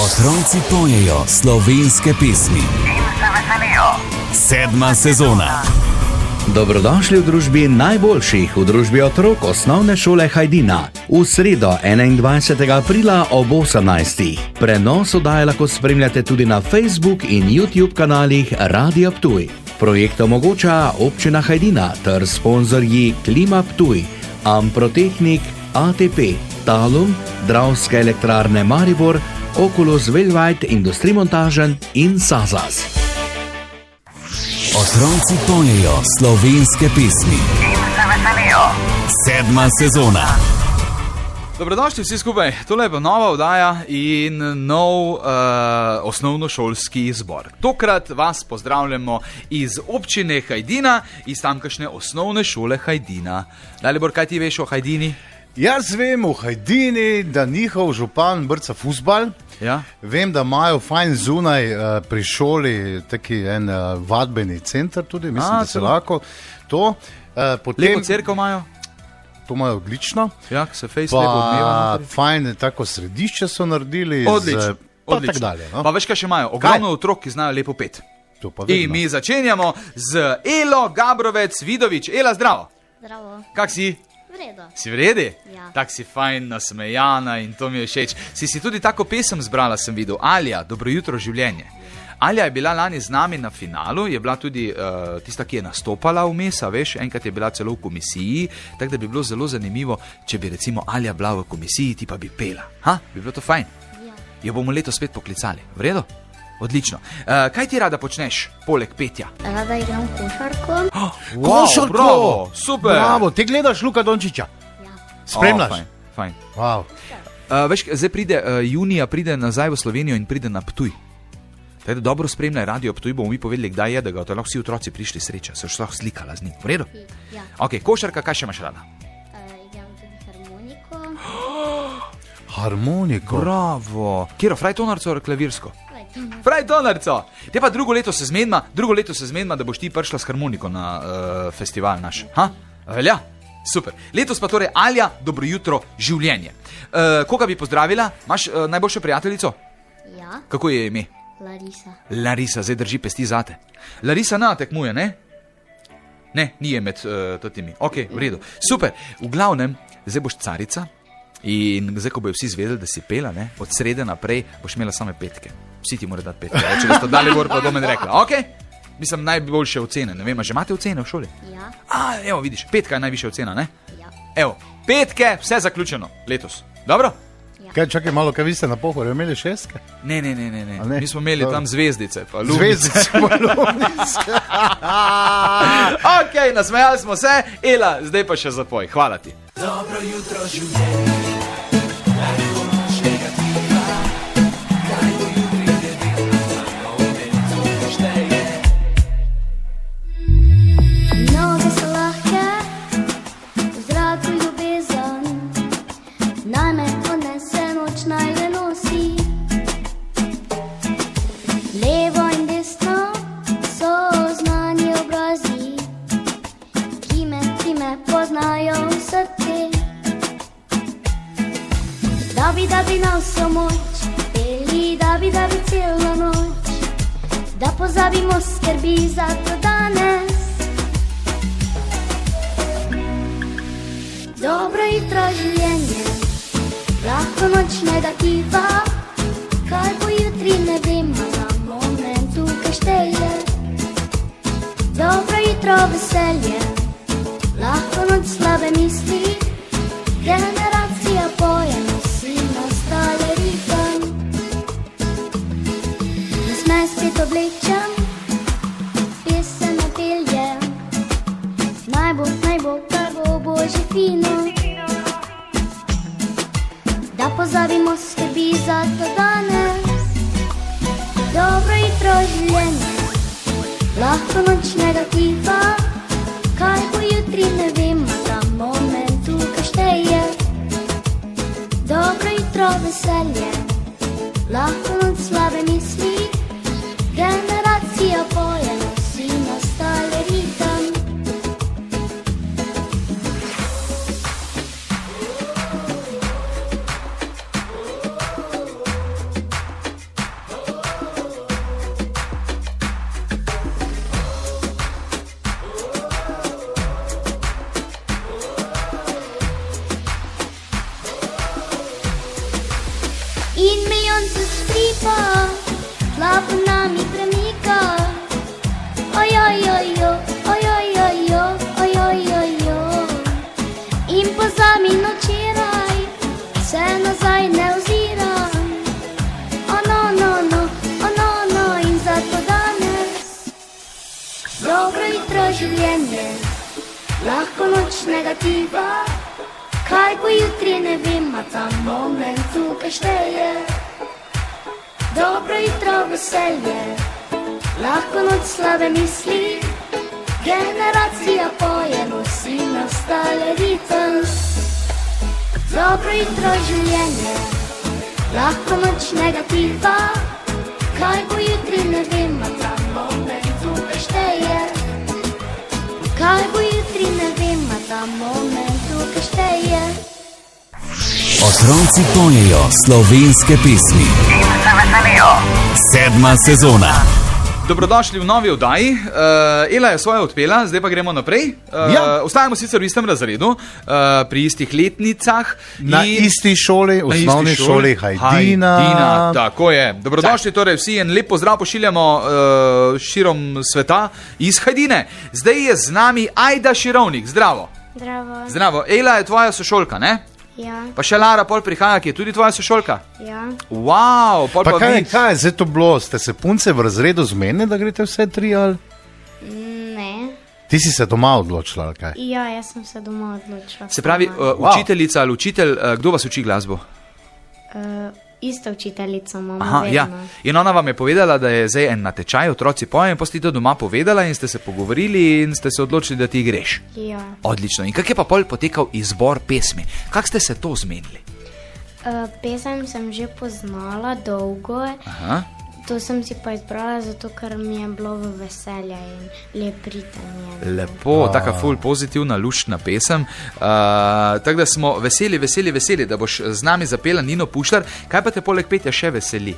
Otroci pojejo slovenske pesmi in se veselijo. 7. sezona. Dobrodošli v družbi najboljših, v družbi otrok osnovne šole Hajdina. V sredo 21. aprila ob 18. Prenos oddaje lahko spremljate tudi na Facebook in YouTube kanalih Radio Ptuj. Projekt omogoča občina Hajdina ter sponzorji Klima Ptuj, Amprotehnik, ATP, Talum, Dravske elektrarne Maribor, Oculus Velvajt, Industrimontažen in Sazas. Otroci pojejo slovenske pesmi in se veselijo. 7. sezona. Dobrodošli vsi skupaj. Tole je pa nova oddaja in nov osnovnošolski zbor. Tokrat vas pozdravljamo iz občine Hajdina, iz tamkajšnje osnovne šole Hajdina. Dalibor, kaj ti veš o Hajdini? Jaz vem v Hajdini, da njihov župan brca fuzbal. Ja? Vem, da imajo fajn zunaj pri šoli taki en vadbeni center tudi, mislim, da se lahko to. Lepo cerkev imajo? To imajo odlično. Ja, se fejs lepo odmeva. Fajn, tako središče so naredili. Odlično. Pa tak dalje. No? Pa veš kaj še imajo? Ogromno otrok, ki znajo lepo pet. To pa vedno. In mi začenjamo z Elo Gabrovec Vidovič. Ela, zdravo. Zdravo. Kak si? Vredo. Si v redi? Ja. Tak si fajn, nasmejana in to mi je všeč. Si tudi tako pesem zbrala, sem videl. Alja, Dobro jutro življenje. Alja je bila lani z nami na finalu, je bila tudi tista, ki je nastopala vmes, veš, enkrat je bila celo v komisiji, tako da bi bilo zelo zanimivo, če bi recimo Alja bila v komisiji, ti pa bi pela. Ha? Bi bilo to fajn? Ja. Jo bomo letos spet poklicali. V redu? Odlično. Kaj ti rada počneš, poleg petja? Rada igram košarko. Košarko! Bravo, super! Bravo, ti gledaš Luka Dončića? Ja. Spremljaš? Fajn. Wow. Veš, zdaj pride, junija pride nazaj v Slovenijo in pride na Ptuj. Tako da dobro spremljaj Radio Ptuj, bomo mi povedali, kdaj je, da ga lahko vsi otroci prišli sreča, se boš lahko slikala z njim. V redu? Ja. Ok, košarka, kaj še imaš rada? Igram tudi harmoniko. Harmoniko. Bravo. Kjero, frajtonarco ali klavirsko? Frajtonarco. Te pa drugo leto se zmenima, da boš ti prišla s harmoniko na festival naš. Ha? Velja? Super. Letos pa torej Alja, Dobro jutro življenje. Koga bi pozdravila? Imaš najboljšo prijateljico? Ja. Kako je ime? Larisa. Larisa, zdaj drži pesti zate. Larisa tekmuje, ne? Ne, ni je med totimi. Ok, v redu. Super. V glavnem, zdaj boš carica in zdaj, ko bojo vsi zvedeli, da si pela, ne? Od srede naprej boš imela same petke. Vsi ti morajo dati petke. Če ste dali gor, pa bomo rekla. Ok? Mislim, najboljše ocene. Ne vem, že imate ocene v šoli? Ja. Evo, vidiš, petka je najvišja ocena, ne? Ja. Evo, petke, vse zaključeno letos. Dobro? Kaj, čakaj malo, kaj vi ste na pohorju imeli šestke? Ne. A ne? Mi smo imeli tam zvezdice, pa lumice. Zvezdice, pa lumice. Ok, nasmejali smo se. Ela, zdaj pa še zapoj. Hvala ti. Dobro jutro življenje. Noge so lahke, v zraku ljubezen, naj me odnese noč, naj le nosi. Levo in desno so znani obrazi, ki me poznajo vse te. Da bi na vso moč, peli, da bi celo noč, da pozabimo skrbi za to danes. Dobro jutro življenje, lahko noč negativa, kaj bo jutri ne vemo, na momentu kaj šteje. Dobro jutro veselje, lahko noč slabe misli, generacija poje, nosi nastale ritem. Nasmej spet oblečem, pesem napeljem, naj bo, kar bo že fino. Da pozabimo skrbi za to danes. Dobro jutro življenje, lahko noč negativa, kaj bo jutri ne vemo, na momentu kaj šteje. Dobro jutro veselje, lahko noč slabe misli, generacija poje, nosi nastale ritem. in milijon se stripa, tla pod nami premika. Ojojojo, ojojojo, ojojojo. In pozabim včeraj, se nazaj ne oziram. No, in zato danes dobro jutro življenje, lahko noč negativa. Kaj bo jutri, ne vem, a ta moment tukaj šteje. Dobro jutro veselje, lahko noč slabe misli. Generacija poje, nosi nastale ritem. Dobro jutro življenje, lahko noč negativa. Kaj bo jutri, ne vem, a ta moment tukaj šteje. Kaj bo jutri, ne vem, a ta moment tukaj šteje. Otroci pojejo slovenske pesmi. In se veselijo. 7. sezona. Dobrodošli v novi oddaji. Ela je svoje odpela, zdaj pa gremo naprej. Ostajamo sicer v istem razredu, pri istih letnicah. Na isti šoli, osnovni šoli Hajdina. Tako je. Dobrodošli torej vsi in lep pozdrav pošiljamo širom sveta iz Hajdine. Zdaj je z nami Ajda Širovnik. Zdravo. Zdravo. Ela je tvoja sošolka, ne? Ja. Pa še Lara pol prihaja, ki je tudi tvoja sošolka. Ja. Wow, pol pa kaj vi. je zdaj to bilo? Ste se punce v razredu zmenili, da greste vse tri ali? Ne. Ti si se doma odločila, ali kaj? Ja, jaz sem se doma odločila. Se pravi, učiteljica ali učitelj, kdo vas uči glasbo? Ista učiteljica imamo. Aha, ja. In ona vam je povedala, da je zdaj en natečaj, otroci pojejo, in pa ste to doma povedala in ste se pogovorili in ste se odločili, da ti greš. Ja. Odlično. In kak je pa pol potekal izbor pesmi? Kak ste se to zmenili? Pesem sem že poznala dolgo. Aha. To sem si pa izbrala, zato ker mi je bilo v veselje in lep ritem je. Lepo, taka ful pozitivna, luštna pesem. Tako da smo veseli, da boš z nami zapela Nino Pušlar. Kaj pa te poleg petja še veseli?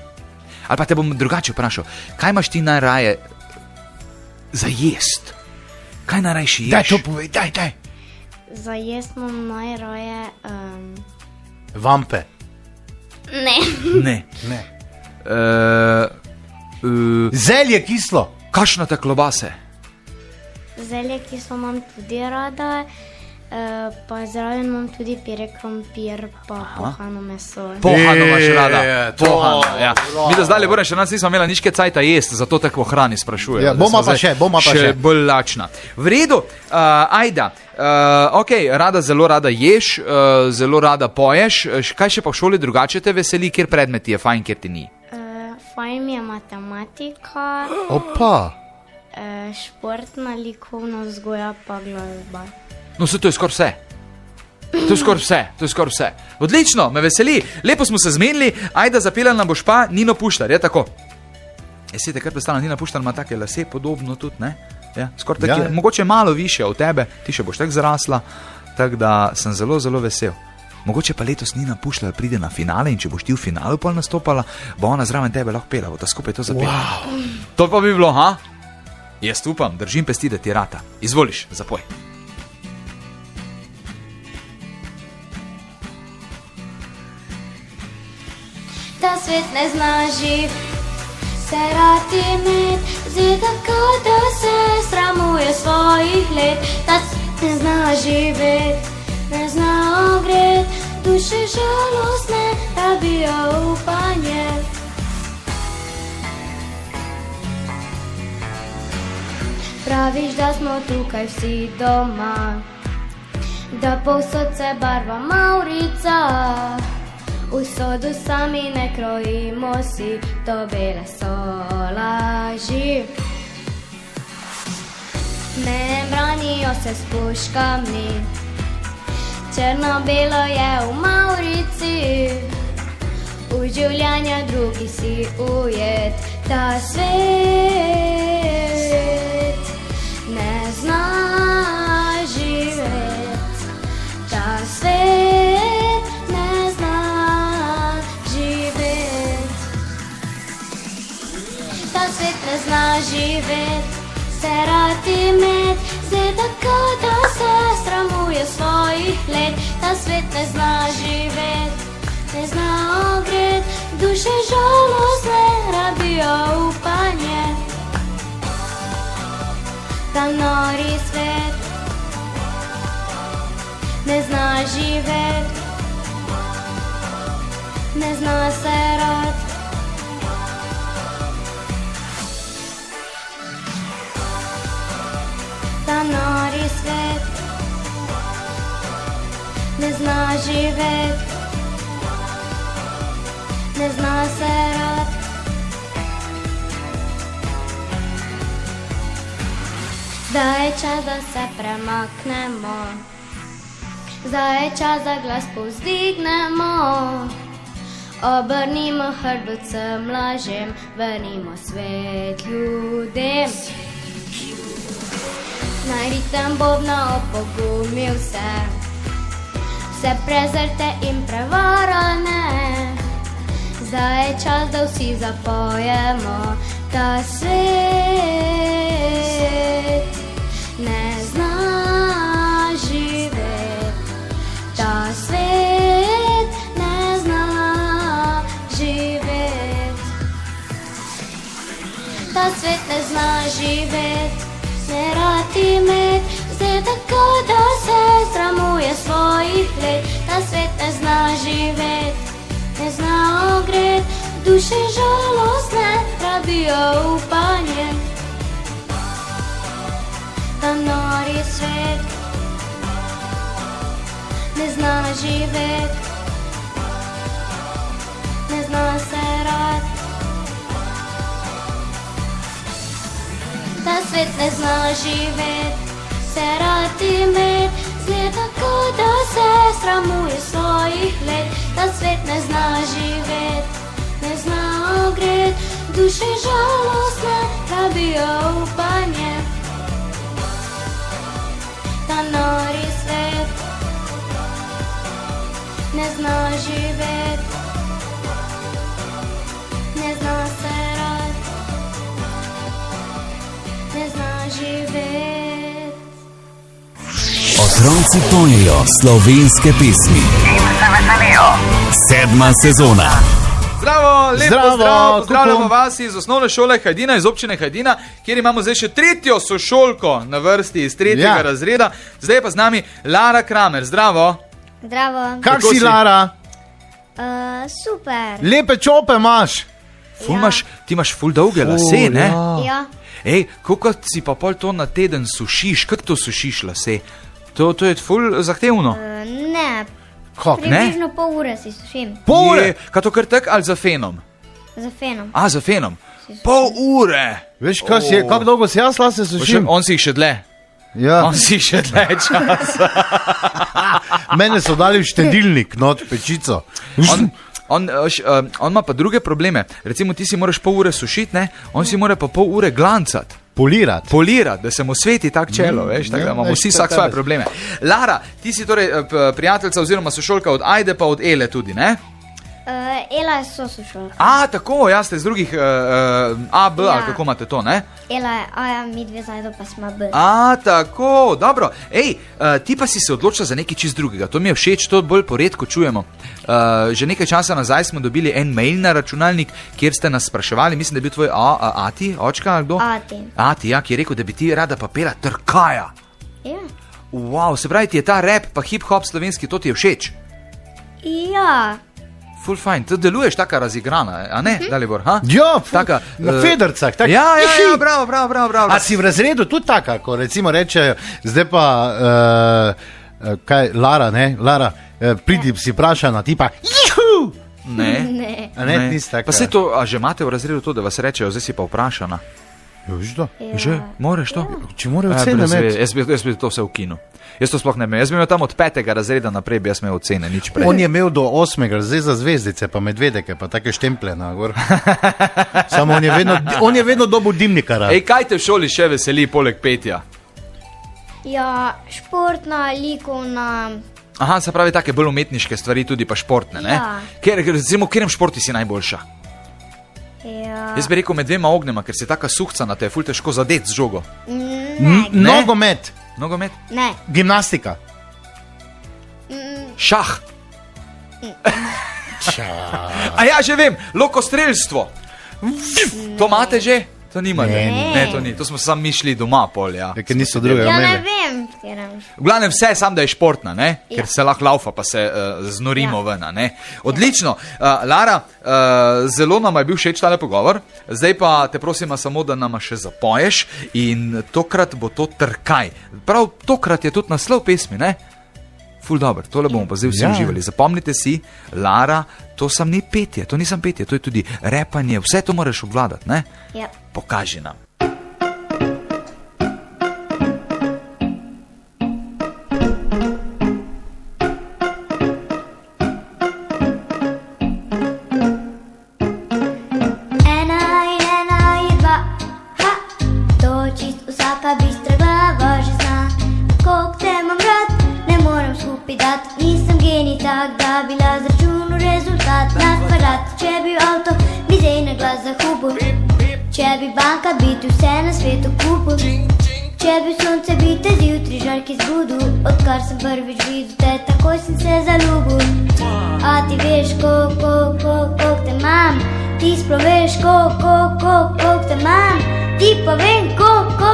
Ali pa te bom drugače vprašal, kaj imaš ti najraje za jest? Kaj najrajši ješ? Daj to povej, daj. Za jesti imam najraje... Vampe. Ne. Zelje kislo. Kakšna te klobase? Zelje, ki so imam tudi rada, pa zraven imam tudi pire krompir, pa pohano meso. Pohano imaš rada. Pohano, ja. Mi do zdaj še nas nismo imela niške cajta jest, zato tako o hrani sprašujejo. Ja, bomo pa še. Še bolj lačna. V redu, Ajda, zelo rada ješ, zelo rada poješ. Kaj še pa v šoli drugače te veseli, kjer predmet ti je fajn, kjer ti ni? Fajn mi je matematika, Opa. športna, likovna vzgoja pa glasba. No, to je skoraj vse. To je skoraj vse. Odlično, me veseli. Lepo smo se zmenili. Ajda, zapela nam boš pa Nino Pušlar, je tako? Jesi te kar predstavlja, Nina Pušlar ima take lase podobno tudi, ne? Ja, skoraj tako, mogoče malo više od tebe, ti še boš tako zrasla, tako da sem zelo, zelo vesel. Mogoče pa letos Nina Pušlar pride na finale in če boš ti v finalu pol nastopala, bo ona zraven tebe lahko pela, bo ta skupaj to zapela. Wow. To pa bi bilo, ha? Jaz upam, držim pesti, da ti rata. Izvoliš, zapoj. Ta svet ne zna se rad imet, zdi tako, da se sramuje svojih let. Ta svet ne zna živet, ne zna ogret, duše žalostne rabijo upanje. Praviš, da smo tukaj vsi doma, da povsod se barva Maurica, usodu sami ne krojimo si, to bele so laži. Ne branijo se s puškami, črno-belo je v Maurici, v življenja drugi si ujet. Ta svet ne zna živet, ta svet ne zna živet, ta svet ne zna živet, se rad imet, zdaj tako, da se sramuje svojih let. Ta svet ne zna živet, ne zna ogret, Ta nori svet ne zna živeti, ne zna se rad. Ta nori svet ne zna živeti, ne zna se rad. Zdaj je čas, da se premaknemo, zdaj je čas, da glas povzdignemo. Obrnimo hrbtcem lažem, vrnimo svet ljudem. Naj ritem bobna opogumi vse prezrte in prevarane. Zdaj je čas, da vsi zapojemo, ta svet ne zna živeti, ta svet ne zna živeti, ta svet ne zna živeti, ne rad imet, zdaj tako, da se sramuje svojih let. Ta svet ne zna živeti, ne zna ogret, duše žalostne rabijo upanje. Ta nori svet ne zna živeti, ne zna se rad. Ta svet ne zna živeti, se rad imet, zdaj tako, da se sramuje svojih let. Ta svet ne zna živeti, ne zna ogret, duše žalostne rabijo upanje. Ta nori svet ne zna živeti, ne zna se rad, ne zna živeti. Otroci pojejo slovenske pesmi in se veselijo. 7. sezona. Zdravo, lepo Zdravo, zdrav, pozdravljamo kuku. vas iz osnovne šole Hajdina, iz občine Hajdina, kjer imamo zdaj še tretjo sošolko na vrsti iz 3. razreda. Zdaj je pa z nami Lara Kramer. Zdravo. Zdravo. Kak Kako si, si? Lara? Super. Lepe čope imaš. Ti imaš ful dolge lase, ne? Ja. Ej, koliko si pa pol to na teden sušiš? Kako to sušiš lase? To je ful zahtevno. Ne, Kak? približno pol ure si sušim Pol ure. Je, kaj to kar tak ali za fenom? za fenom. A, za fenom. Pol ure. Veš, kaj si, kako dolgo si jaz lase Pa še, sušim? on si jih še dlje. Ja. On si jih še dlje časa. Mene so dali v štedilnik, not pečico. On ima pa druge probleme. Recimo ti si moraš pol ure sušiti, ne? On si mora pa pol ure glancati. Polirati, da se mu sveti tak čelo, veš, tako da imamo veš, vsi to vsak tebe. svoje probleme. Lara, ti si torej prijateljica oziroma sošolka od Ajde pa od Ele tudi, ne? Ela je sošolka. A, tako, ja, ste z drugih A, B, Ja. ali kako imate to, ne? Ela je A, ja, mi dve zajedno pa smo B. A, tako, dobro. Ej, ti pa si se odločila za nekaj čist drugega. To mi je všeč, to bolj poredko čujemo. Že nekaj časa nazaj smo dobili en mail na računalnik, kjer ste nas spraševali, mislim, da je bil tvoj ati, očka, ali kdo? Ati, ja, ki je rekel, da bi ti rada pa pela trkaja. Ja. Wow, se pravi, ti je ta rap pa hip-hop slovenski, to ti je všeč. Ja. Full fine, ti deluješ taka razigrana, a ne, Dalibor, ha? Ja, Taka, na federcah. Tak. Ja, bravo. A si v razredu tudi taka, ko recimo rečejo, zdaj pa, kaj, Lara, ne, Lara, pridi si vprašana, ti pa, juhu! Ne. Ne. A ne, nisi taka. Pa se to, a že imate v razredu to, da vas rečejo, zdaj si pa vprašana. Jo, viš to? Ja. Že, moreš to? Če morajo Ja, ocene brez imeti. veze. Jaz bi to vse ukinil. Jaz to sploh ne vem. Jaz bi imel tam od 5. razreda naprej, bi jaz imel ocene, nič prej. On je imel do 8. zdaj za zvezdice, pa medvedeke, pa take štemple na gor. Samo on je vedno dobil dimnikara. Ej, kaj te v šoli še veseli, poleg petja? Ja, športna, likovna. Aha, se pravi, take bolj umetniške stvari, tudi pa športne, ne? Ja. Recimo, v katerem športu si najboljša? Ja. Jaz bi rekel med dvema ognjema, ker si taka suhcana, te je ful težko zadeti z žogo. Ne, Nogomet, Nogomet? ne. gimnastika. Šah. A ja, že vem, lokostrelstvo. To imate že? To nima, ne, to ni. To smo sam mišli doma pol, ja. Ker niso drugega Ja, ne imeli. vem, katerem. V glavnem vse, sam da je športna, ne? Ker se lahko laufa, pa se znorimo ven. Ne? Odlično. Lara, zelo nam je bil všeč tale pogovor, zdaj pa te prosim samo, da nama še zapoješ in tokrat bo to Trkaj. Prav tokrat je tudi naslov pesmi, ne? Ful dobro, tole bomo pa zdaj vsi uživali. Zapomnite si, Lara, to sam ni petje, to nisem petje, to je tudi repanje, vse to moraš obvladati, ne? Ja. Pokaži nam. Ena in ena je dva, ha, to čist vsaka bistra glava že zna. Koliko te imam rad, ne morem skupaj dat, nisem genij tak, da bi la zračunal rezultat. Nas pa rad, če bi avto, bi zdaj na glas zahubil. Če bi banka, bi ti vse na svetu kupil. Če bi sonce, bi te zjutraj žarki zbudil. Odkar sem prvič videl te, takoj sem se zaljubil. A ti veš, koliko te imam, ti sploh veš, koliko te imam. Ti pa vem, koliko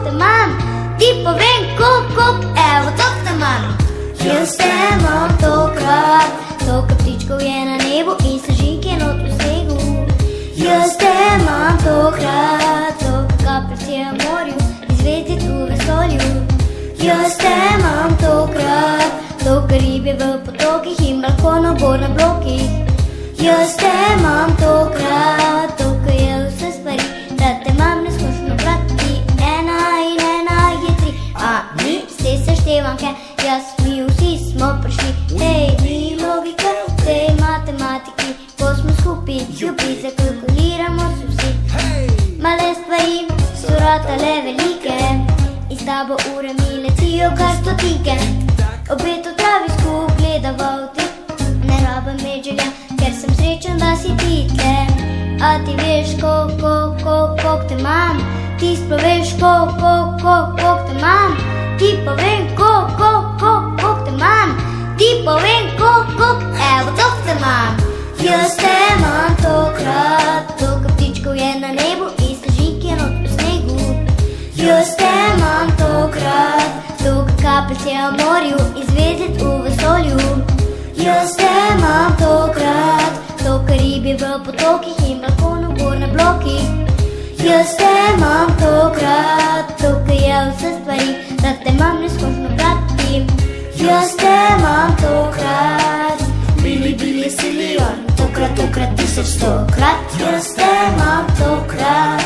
te imam, ti pa vem, koliko, evo, to te imam. Jaz te imam tokrat, toliko ptičkov je na nebu in snežinke not v snegu. Jaz te imam tokrat, toliko kapljic je v morju in zvezdic v vesolju. Jaz te imam tokrat, toliko ribe v potokih in balkonov gor na blokih. Jaz te imam tokrat, toliko je vse stvari, da te imam neskončno brati. Ena in ena je tri, a mi ste seštevanke, jaz mi vsi smo prišli. Tej ni logike, tej matematiki, ko smo skupaj, ljubi zakalkuliramo se vsi. Male stvari so ratale velike in s tabo ure mi letijo kar stotinke. Opet v travi skup gledaval ti, ne rabim več želja, ker sem srečen, da si ti tle. A ti veš, koliko te imam, ti sploh veš, koliko te imam. Ti pa vem, koliko te imam, ti pa vem, koliko, evo, to te imam. Jaz te imam tokrat, toliko ptičkov je na nebu in snežinke not v snegu. Jaz te imam tokrat, toliko kapljic je v morju in zvezdic v vesolju. Jaz te imam tokrat, toliko ribe v potokih in balkonov gor na blokih. Jaz te imam tokrat, toliko je vse stvari, da te imam neskončno brati. Jaz te imam tokrat, bili silijon, tokrat 1100krat. Jaz te imam tokrat,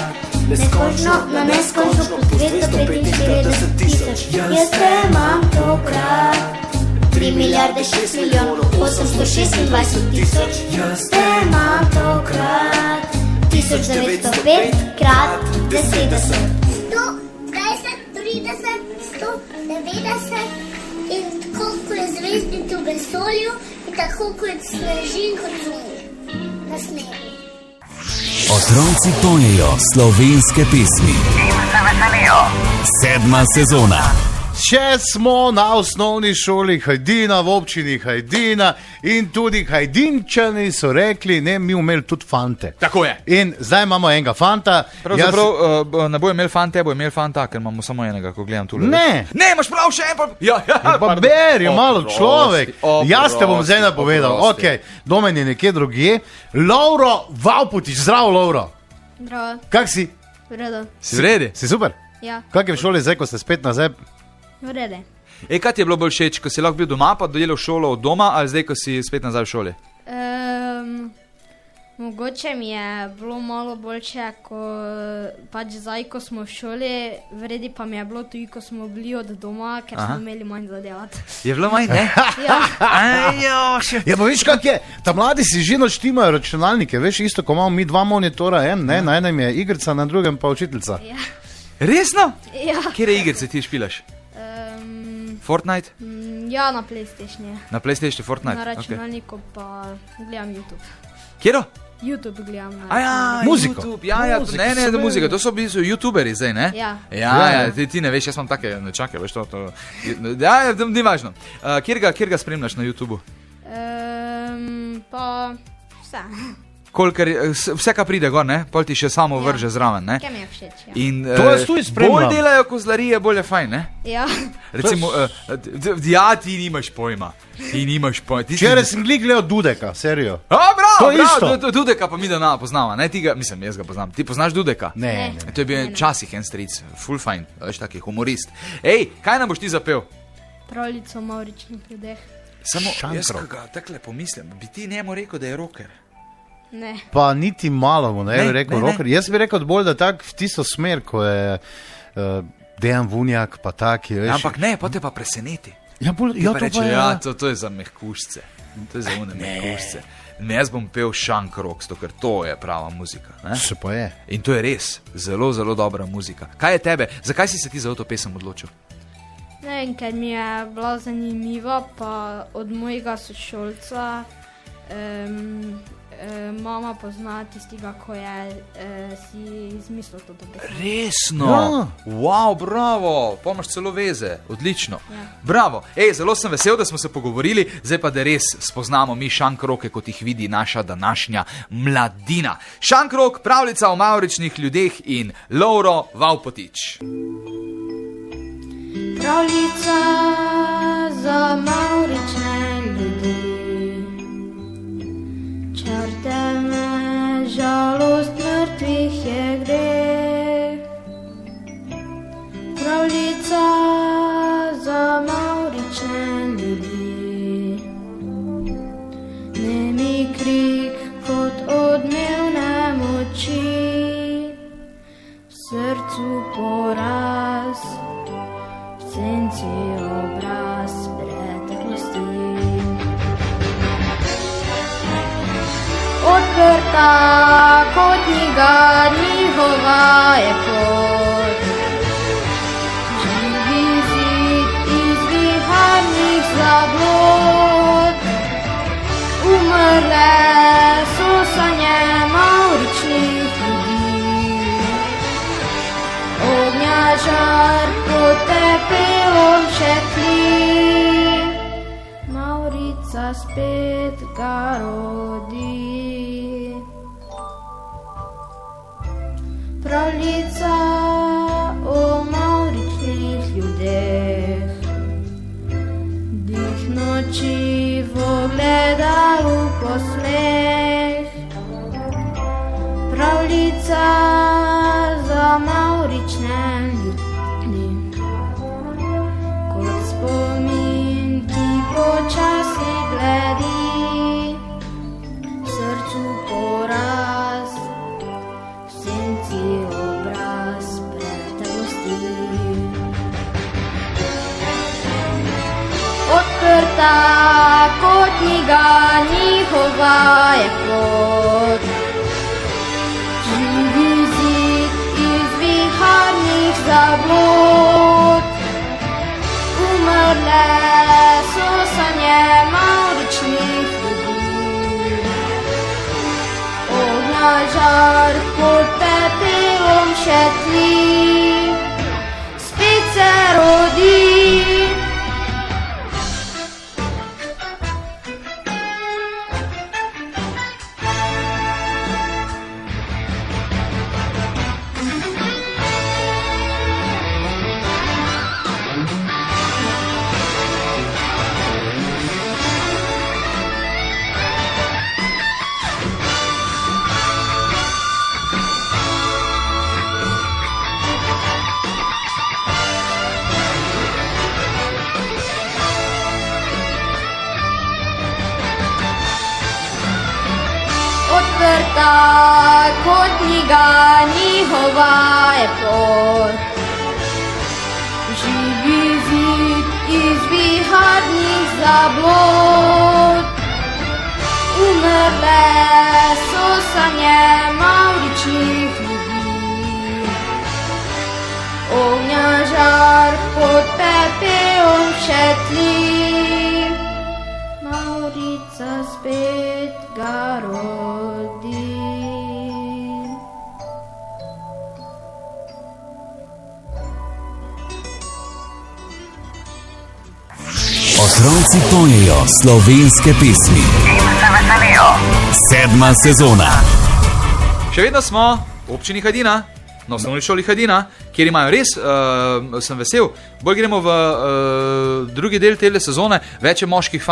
neskončno na neskončno plus 245 000. Jaz te imam tokrat, 3 milijarde 6 milijonov 826 000. Jaz te imam tokrat, 1905 krat 10. 120, 30, 190 in koliko je zvezdic v vesolju in tako kot snežink na snegu. Otroci pojejo slovenske pesmi. Sedma sezona. Če smo na osnovni šoli Hajdina v občini Hajdina in tudi Hajdinčani so rekli, ne, mi imeli tudi fante. Tako je. In zdaj imamo enega fanta. Pravzaprav ne bo imel fante, bo imel fanta, ker imamo samo enega, ko gledam tule. Ne. Ne, imaš prav še en pa... Ja, Pa beri malo človek. Oprosti, Jaz te bom zdaj napovedal. oprosti. Ok, domen je nekje drugje. Lovro Valputič, zdravo Lovro. Zdravo, Kak si? v redu. Si v redi? Si super? Ja, Kak je v šoli zdaj, ko ste spet nazaj? v redu. Kaj ti je bilo bolj všeč, ko si lahko bil doma, pa dodelal šolo od doma, ali zdaj, ko si spet nazaj v šoli? Mogoče mi je bilo malo boljše, ko pač zdaj, ko smo v šoli, v redu pa mi je bilo tudi, ko smo bili od doma, ker smo imeli manj za delati. Je bilo manj, ne? Ja, Ja, pa veš, kak je? Ta mladi si že naštimajo računalnike, veš, isto, ko imamo mi dva monitora, ne, na enem je igrica, na drugem pa učiteljica. ja, Resno? ja. Kje igrice ti špilaš? Fortnite? Ja, na PlayStationu, Na PlayStationu Fortnite? na Okay. računalniku pa gledam YouTube. Kjero? YouTube gledam na Ja, Muziko. YouTube, ja, Muziko, ne, seveda. muzika, to so bili youtuberi zdaj, ne? Ja. Ja, ti ne veš, jaz imam take nečake, veš to. Ja, ni važno. Kjer ga spremljaš na YouTubu? Pa vse. vse, kar pride gor, ne? Pol ti še samo vrže zraven. Ne? Kaj mi je všeč, ja. In To jaz tudi spremljam. bolj delajo kozlarije, bolj je fajn, ne? Ja, Recimo, ja, ti nimaš pojma. Včeraj sem gledal Dudeka, serijo. Bravo, To je isto. Dudeka pa mi da poznava, ne? Jaz ga poznam. Ti poznaš Dudeka? Ne. To je bil časih en stric, full fajn, veš, taki humorist. Ej, kaj nam boš ti zapel? pravljico o mavričnih ljudeh. Samo jaz, Šankrok. ko ga takle pomislim, bi ti njemu rekel, da je rocker? Ne. Pa niti malo mu ne bi rekel ne, ne. rocker. Jaz bi rekel bolj, da tak v tisto smer, ko je Dejan Vunjak, pa taki, veš. Ampak ne, pa te pa preseneti. Ja, Pa to reče, pa je. ja, to je za mehkušce. To je za une mehkušce. Ne, jaz bom pel šankrok, ker to je prava muzika. Ne? Se pa je. In to je res zelo, zelo dobra muzika. Kaj je tebe? Zakaj si se ti za to pesem odločil? Ne vem, ker mi je bila zanimiva, pa od mojega sošolca mama pozna tistega, ko je si izmislil to pesem. Resno? Ja. Wow, bravo, pa imaš celo veze, odlično. Ja. Bravo, ej, zelo sem vesel, da smo se pogovorili, zdaj pa da res spoznamo mi šankroke, kot jih vidi naša današnja mladina. Šankrok, pravljica o mavričnih ljudeh in Lovro Vavpotič. Pravljica za mavrične ljudi. Črte me, žalost mrtvih je greh. Pravljica za mavrične ljudi. Nemi krik kot odmevne moči. V srcu poraz, v senci obraz preteklosti. Odprta kot knjiga, njihova je pot. Živi zid iz viharnih zablod. Umrle so sanje mavričnih ljudi. Ognja žar pod pepelom še tli. Mavrica spet ga rodi. Pravljica o mavričnih ljudeh. Dih noči v ogledalu posmeh. Pravljica za mavrične ljudi. Kot spomin, ki počasi bledi. V srcu poraz, v senci obraz preteklosti. Odprta kot knjiga, njihova je pot. Živi zid iz viharnih zablod. Umrle so sanje mavričnih ljudi. Ognja žar pod pepelom še tli. Spet se rodi. Odprta kot knjiga, njihova je pot. Živi zid iz viharnih zablod. Umrle so sanje mavričnih ljudi. Ognja žar pod pepelom še tli. Mavrica spet ga rodi. Otroci pojejo slovenske pesmi. In se veselijo. 7. sezona. Še vedno smo v občini Hajdina, na osnovni šoli Hajdina, kjer imajo res, sem vesel, bolj gremo v drugi del tele sezone, več je moških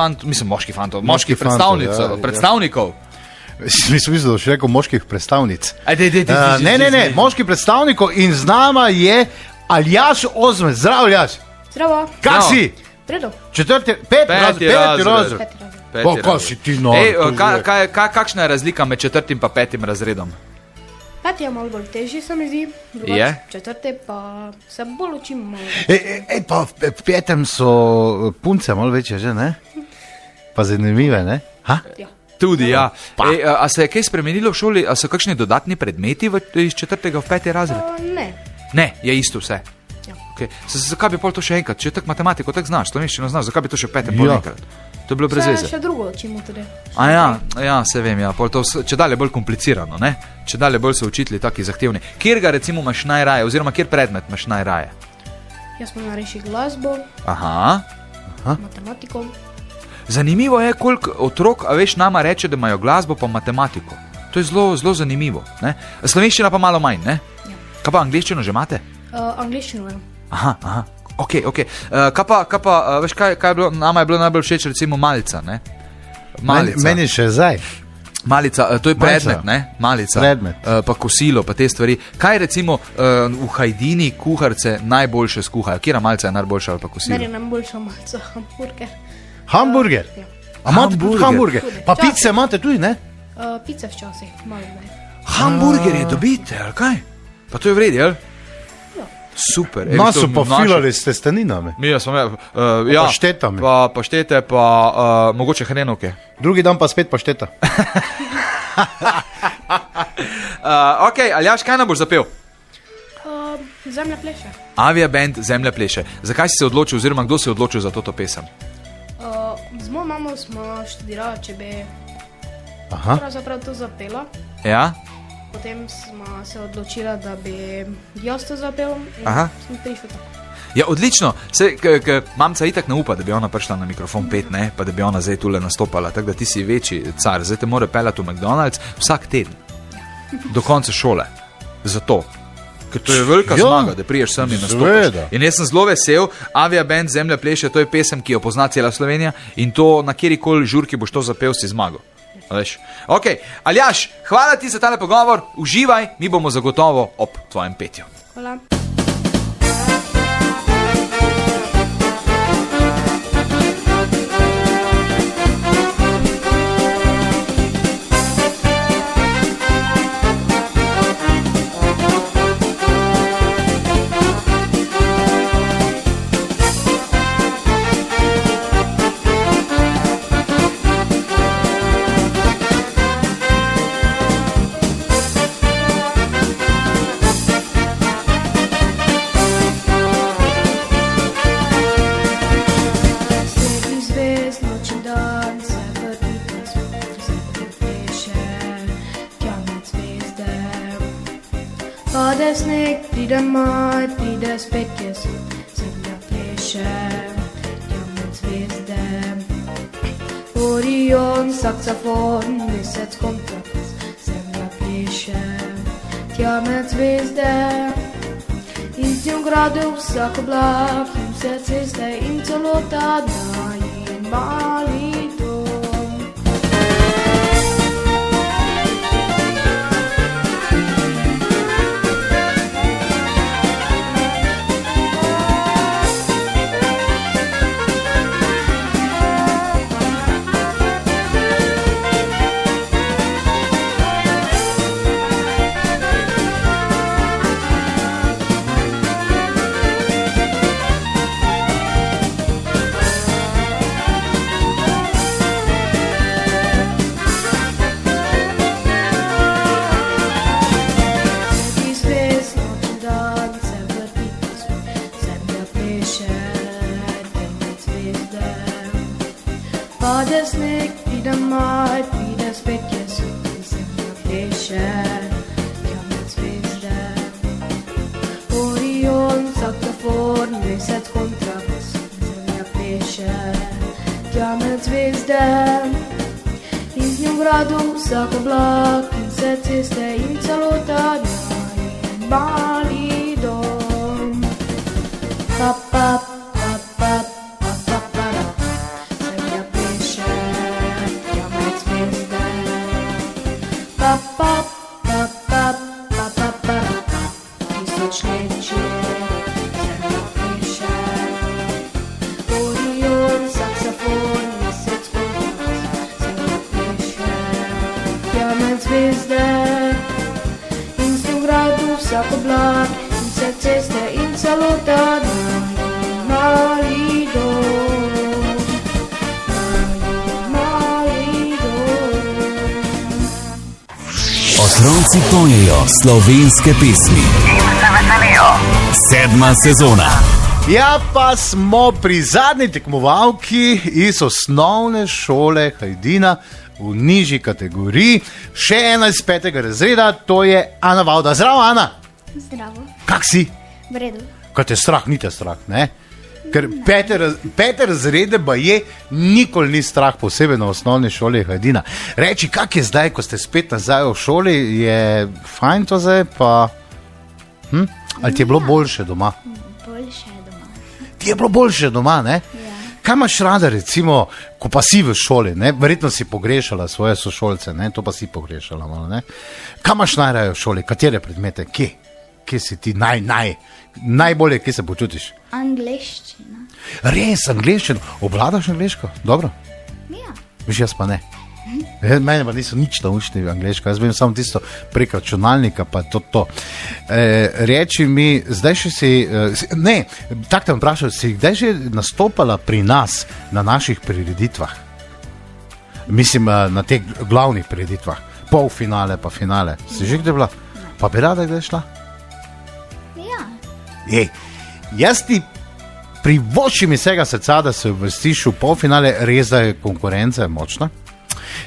predstavnikov. Mislim, da še rekel moških predstavnic. Ne. Ne, moških predstavnikov in z nama je Aljaž Ozmec. Zdravo, Aljaž. Zdravo. Kak si? Predo. Peti razred. Kaj si ti Kakšna je razlika med 4. pa 5. razredom? 5 je malo bolj težji, se mi zdi. Je? 4. pa se bolj učim malo. Pa v 5. so punce malo večje, že ne? Pa zanimive, ne? Ha? Ja. Tudi, ja. A se je kaj spremenilo v šoli? A so kakšni dodatni predmeti iz 4. v 5. razred? Ne. Ne, je isto vse. Ja. Okay. Zakaj bi pol to še enkrat? Če tak matematiko tak znaš, slovenščino znaš, zakaj bi to še v 5. pol Ja. enkrat? To je bilo brez veze. Še drugo učimo tudi. Ja, se vem, ja. Pol to če dalje bolj komplicirano, ne? Če dalje bolj so učitelji taki zahtevni. Kjer ga recimo imaš najraje, oziroma kjer predmet imaš najraje? Jaz smo nareši glasbo, Aha. matematiko. Zanimivo je, koliko otrok, a veš, nama reče, da imajo glasbo pa matematiko. To je zelo, zelo zanimivo, ne? Slovenščina pa malo manj, ne? Ja. Kaj pa angleščino že imate? Angliščino, ja. Aha. Ok. Kaj pa, veš, kaj je bilo, nama je bilo najbolj všeč recimo malica, ne? Malica. Meni še zdaj. Malica, to je predmet, Malica. ne? Malica. Predmet. Pa kosilo, pa te stvari. Kaj recimo v Hajdini kuharce najboljše skuhajo? Kjera malica je najboljša ali pa kosilo? Meni je najboljša malca hamburger. Hamburger. Ja. A imate tudi hamburger? Pa Včasih. pice imate tudi, ne? Pice včasih, malo ne. Hamburgerje dobite, ali kaj? Pa to je vredi, ali? Ja. Super. Nas so pa filali s testeninami. Mi smo, ja. paštetami. Pa paštete, pa mogoče hrenovke. Drugi dan pa spet pašteta. Ok, Aljaž, kaj nam boš zapel? Zemlja pleše. Avia Band Zemlja pleše. Zakaj si se odločil, oziroma kdo si odločil za to pesem? Z mojo mamo smo študirali, če bi Aha. pravzaprav to zapela. Ja? Potem smo se odločili, da bi jaz to zapel in Aha. smo prišli tako. Ja, odlično. Mamca itak ne upa, da bi ona prišla na mikrofon 5, ne? Pa da bi ona zdaj tule nastopala. Tako da ti si večji car. Zdaj te mora peljati v McDonald's vsak teden. Do konca šole. Zato. Ker to je velika zmaga, da priješ sem in nastopaš. In jaz sem zelo vesel, Avia Band Zemlja pleše, to je pesem, ki jo pozna cela Slovenija in to na kjerikoli žurki boš to zapel, si zmagal. Veš? Ok, Aljaž, hvala ti za tale pogovor, uživaj, mi bomo zagotovo ob tvojem petju. Hvala. Pade sneg, pride maj, pride spet jesen, zemlja pleše, tja med zvezde. Orion, saksofon, mesec kontrabass, zemlja pleše, tja med zvezde. Iz njo grade vsak oblak, in vse ceste in celota daje mali dom. Pade sneg, pride maj, pride spet jesen, zemlja pleše, tja med zvezde. Orion, saksofon, mesec kontrabass, zemlja pleše, tja med zvezde. Iz njo gradu vsak oblak in vse ceste in celota je mali dom. Pa, pa, pa, pa, pa, pa, pa, da. Zemlja pleše, ja med zvezde. Pa, pa, pa, pa, pa, pa, pa, da. Tisoč let že zemlja pleše. Orion, saksofon, mesec kompas, zemlja pleše, ja med zvezde. In s tem gradu vsak oblak in vse ceste in celota mali dom, mali dom. Otroci pojejo slovenske pesmi. Sedma sezona. Ja, pa smo pri zadnji tekmovalki iz osnovne šole Hajdina v nižji kategoriji, še ena iz 5. razreda, to je Ana Vauda. Zdravo, Ana! Zdravo, Kak si? v redu. Kaj te strah, ni te strah, ne? Ker 5. razrede ba je, nikoli ni strah, posebej na osnovni šoli Hajdina. Reči, kak je zdaj, ko ste spet nazaj v šoli, je fajn to zdaj, pa... Ali ti je bilo boljše doma? Boljše je doma. Ti je bilo boljše doma, ne? Ja. Kaj imaš rada, recimo, ko pa si v šoli, ne? Verjetno si pogrešala svoje sošolce, ne? To pa si pogrešala malo, ne? Kaj imaš najraje v šoli, katere predmete, kje si ti najbolje, kje se počutiš? Angleščina. Res, angleščino, obvladaš angleško? Dobro, Ja. viš, jaz pa ne. Mene pa niso nič naučili angleško, jaz vem samo tisto prek računalnika, pa to. Reči mi, zdaj še ne, tako te bom vprašal, si kdaj že nastopala pri nas na naših prireditvah? Mislim, na teh glavnih prireditvah, polfinale pa finale. Si že kdaj bila? Pa bi rada kdaj šla? Ja. Jaz ti privoščim iz vsega srca, da se uvrstiš v polfinale, res da je konkurenca močna.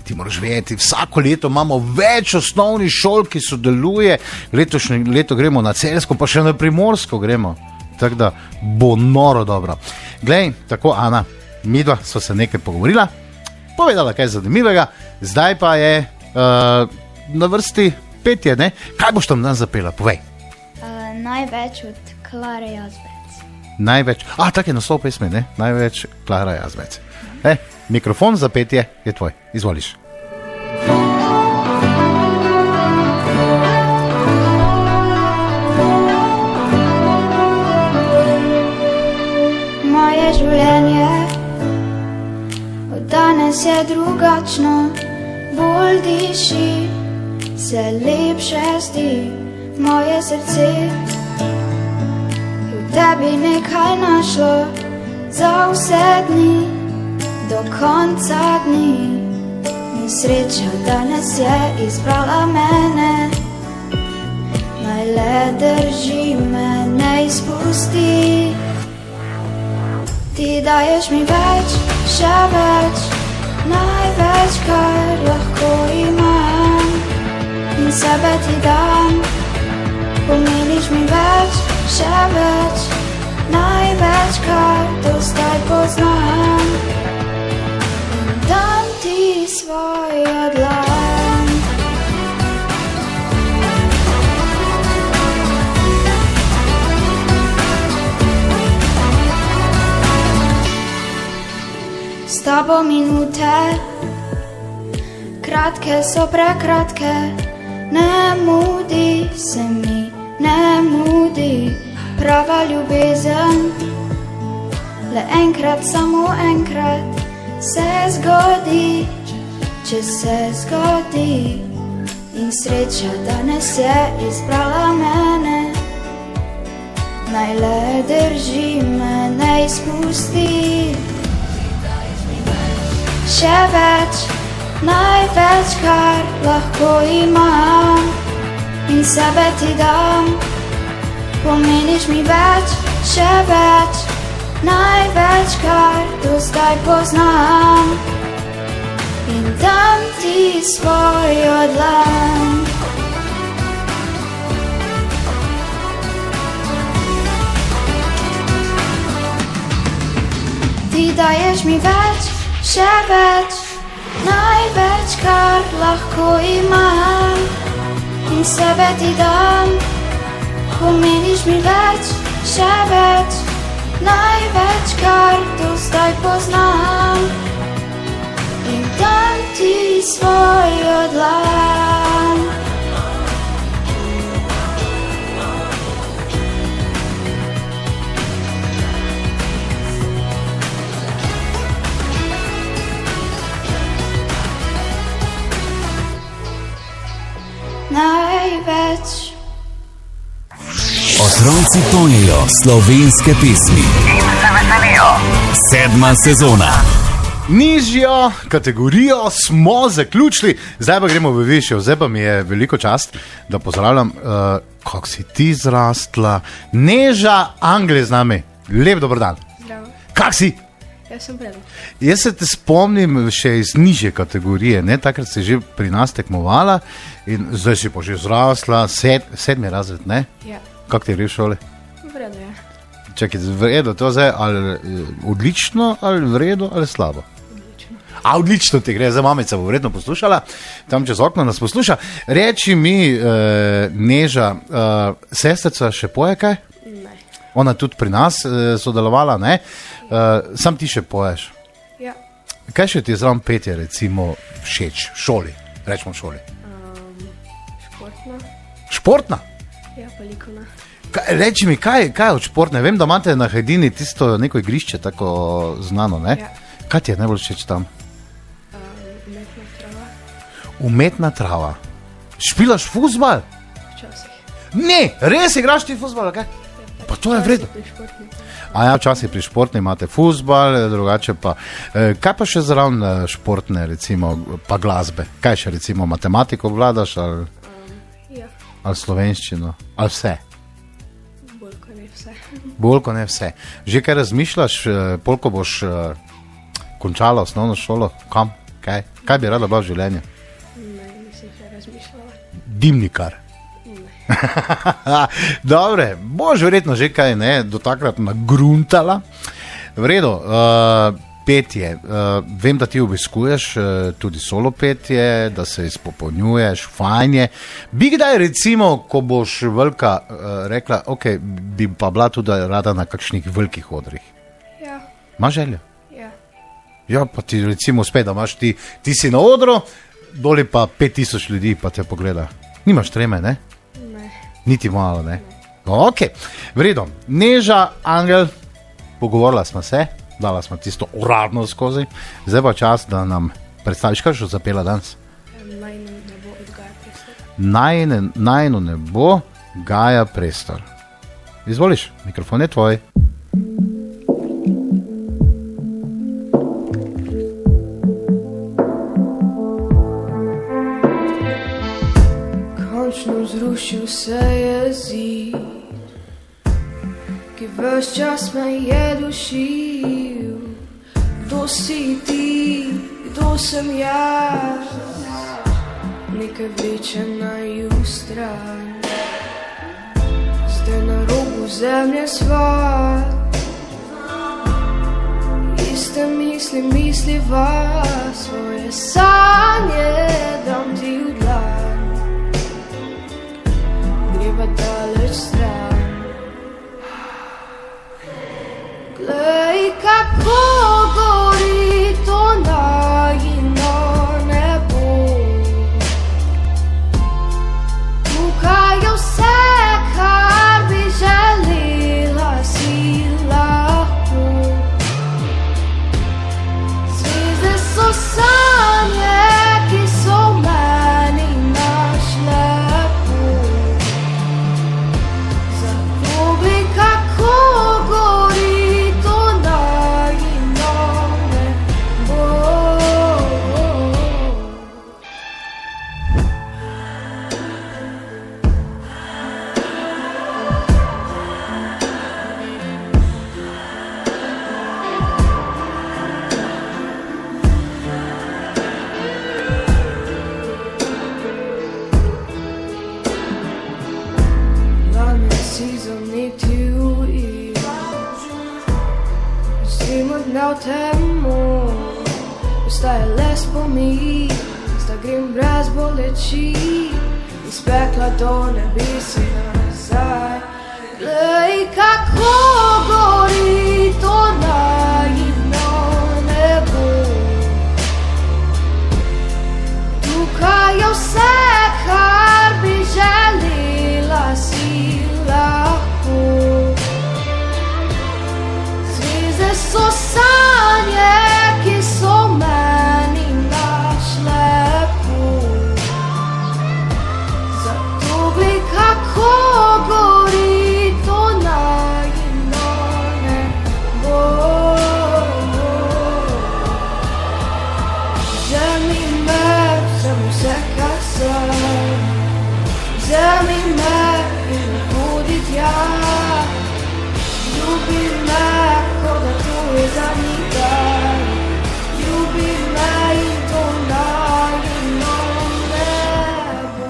Ti moraš vedeti, vsako leto imamo več osnovnih šol, ki sodeluje, letošnje leto gremo na Celjsko, pa še na Primorsko gremo. Tako da bo noro dobro. Glej, tako Ana, midva so se nekaj pogovorila, povedala kaj zanimivega, zdaj pa je na vrsti petje, ne? Kaj boš tam danes zapela, povej. Največ od Klare Jazbec. Največ, tak je naslov pesmi, ne? Največ Klara Jazbec. Mikrofon za petje je tvoj, izvoliš. Moje življenje od danes je drugačno, bolj diši, se lepše zdi. Moje srce je v tebi nekaj našlo za vse dni, do konca dni. In sreča danes je izbrala mene, naj le drži me, ne izpusti. Ti daješ mi več, še več, največ, kar lahko imam. In sebe ti dam, pomeniš mi več, še več, največ, kar do zdaj poznam. In dam ti svojo dlan. S tabo minute, kratke so prekratke, ne mudi se mi, ne mudi. Prava ljubezen, le enkrat, samo enkrat se zgodi, če se zgodi. In sreča danes je izbrala mene, naj le drži me, ne izpusti. Še več, največ, kar lahko imam. In sebe ti dam, pomeniš mi več, še več, največ, kar do zdaj poznam. In dam ti svojo dlan. Ti daješ mi več, še več, Največ, kar lahko imam, in sebe ti dam. Pomeniš mi več, še več, največ, kar do zdaj poznam. In dam ti svojo dlan. Največ. Otroci pojejo slovenske pesmi. Sedma sezona. Nižjo kategorijo smo zaključili, zdaj pa gremo v višjo. Zdaj pa mi je veliko čast, da pozdravljam, kako si ti zrastla, Neža Angel z nami. Lep dober dan. Zdravo. Kak si? Jaz sem predlog. Jaz se te spomnim še iz nižje kategorije, ne? Takrat si že pri nas tekmovala in zdaj si pa že zrasla, sedmi razred, ne? Ja, Kako ti gre v šoli? v redu je. Čakaj, v redu, to zdaj ali odlično, ali v redu, ali slabo? A odlično ti gre, zdaj mamica bo verjetno poslušala, tam čez okno nas posluša. Reči mi, Neža, sestrica še poje kaj? Ne. Ona tudi pri nas sodelovala, ne? Sam ti še poješ. Ja, Kaj še ti je zraven petje, recimo, všeč v šoli? Rečemo v šoli. športna. Športna? Ja, pa likovna. Reči mi, kaj je od športne? Vem, da imate na Hajdini tisto neko igrišče, tako znano, ne? Ja. Kaj ti je najbolj všeč tam? Umetna trava. Umetna trava. Špilaš fuzbal? Včasih. Ne, res igraš ti fuzbal, kaj? Pa to je vredno. Pri športniku. A ja, včasih pri športni imate fuzbal, drugače pa. Kaj pa še zraven športne, recimo, pa glasbe? Kaj še recimo, matematiko vladaš ali, Ja, ali slovenščino? Ali vse? bolj kot ne vse. Bolj kot ne vse. Že kaj razmišljaš, koliko boš končala osnovno šolo? Kam? Kaj bi rada bila v življenju? Ne, nisem še razmišljala. Dimnikar. Dobre, boš verjetno že kaj, ne, do takrat nagruntala. V redu, petje. Vem, da ti obiskuješ tudi solo petje, da se izpopolnjuješ, fajn je. Bi kdaj recimo, ko boš velika, rekla, ok, bi pa bila tudi rada na kakšnih velikih odrih. Ja, Imaš željo? ja. Ja, pa ti recimo spet, da imaš ti si na odru, doli pa 5000 ljudi pa te pogleda. Nimaš treme, ne? Ne. Niti malo, ne? Ok, v redu. Neža Angel, pogovorila smo se, dala smo tisto uradno skozi, zdaj pa čas, da nam predstaviš, kaj še zapela danes. Najno ne bo odgaja pristor. Najno ne bo Gaja Prestor. Izvoliš, mikrofon je tvoj. Končno zrušil se je zid, ki ves čas me je dušil. Kdo si ti, kdo sem jaz, nekaj vleče naju stran. Zdaj na robu zemlje sva, iste misli misliva, svoje sanje dam ti v dlan. Greva daleč stran. Glej, kako gori to najino nebo. Tukaj je vse, kar bi želela si lahko. Zvezde so sanje, ki so v meni našle pot. Zato glej, kako gori to najino nebo. Danes si zanetil in zimo dnev temu, ostaje le spomin, da grem brez boleči, iz pekla do nebesi nazaj. Glej, kako gori to najino nebo. Tukaj je vse, kar bi želela si lahko. Zveze so sanje, ki so meni našle pot. Zato glej, kako gori to najino nebo. Vzemi me, vzemi vse, kar sem. Vzemi me in bodi tja. Ljubi me, kot da to je zadnji dan. Ljubi me in to najino nebo.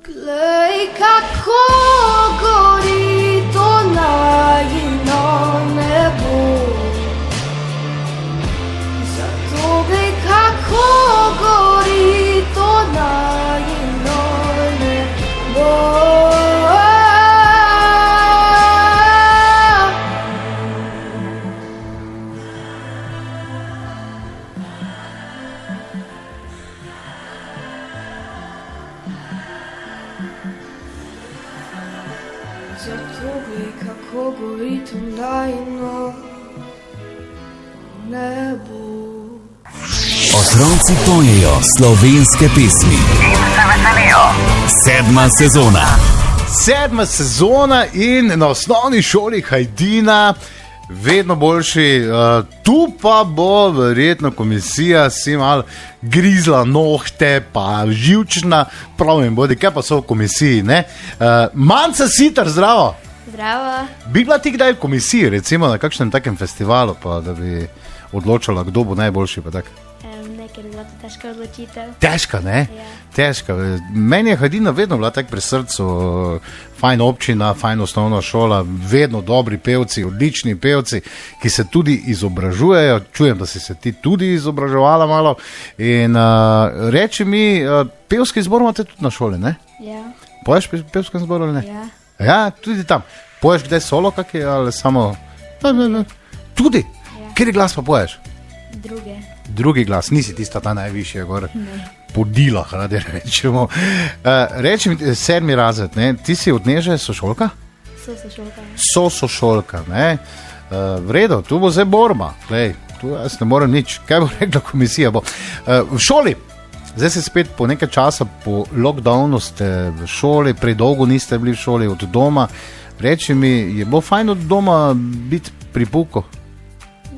Glej, kako gori to najino nebo. Zato glej, kako gori to najino nebo. Zato glej, kako gori to najino nebo. Otroci pojejo slovenske pesmi. Sedma sezona. 7. sezona in na osnovni šoli Hajdina vedno boljši. Tu pa bo verjetno komisija si malo grizla nohte, pa živčna, pravim bodi, kaj pa so v komisiji, ne? Manca Siter, zdravo! Zdravo. Bi bila ti kdaj v komisiji, recimo na kakšnem takem festivalu, pa da bi odločala, kdo bo najboljši, pa tak? Nekaj je bila to težka odločitev. Težka, ne? Ja. Težka. Meni je Hajdina vedno bila tak pri srcu, fajn občina, fajn osnovna šola, vedno dobri pevci, odlični pevci, ki se tudi izobražujejo. Čujem, da si se ti tudi izobraževala malo. In reči mi, pevski zbor imate tudi na šoli, ne? Ja. Poješ pri pevskem zboru ali ne? Ja. Ja, tudi tam. Poješ kdaj solo kakje ali samo... Tudi? Ja. Kateri glas pa poješ? Druge. Drugi glas, nisi tista ta najvišja gor. Podila, radi rečemo. Reči mi, 7. razred, ne? Ti si od Neže sošolka? Sošolka. Sošolka, ne? V redu, tu bo zdaj borba. Glej, tu jaz ne morem nič. Kaj bo rekla komisija? V šoli, zdaj se spet po nekaj časa, po lockdownu ste v šoli, predolgo niste bili v šoli od doma. Reči mi, je bilo fajn od doma biti pri puku?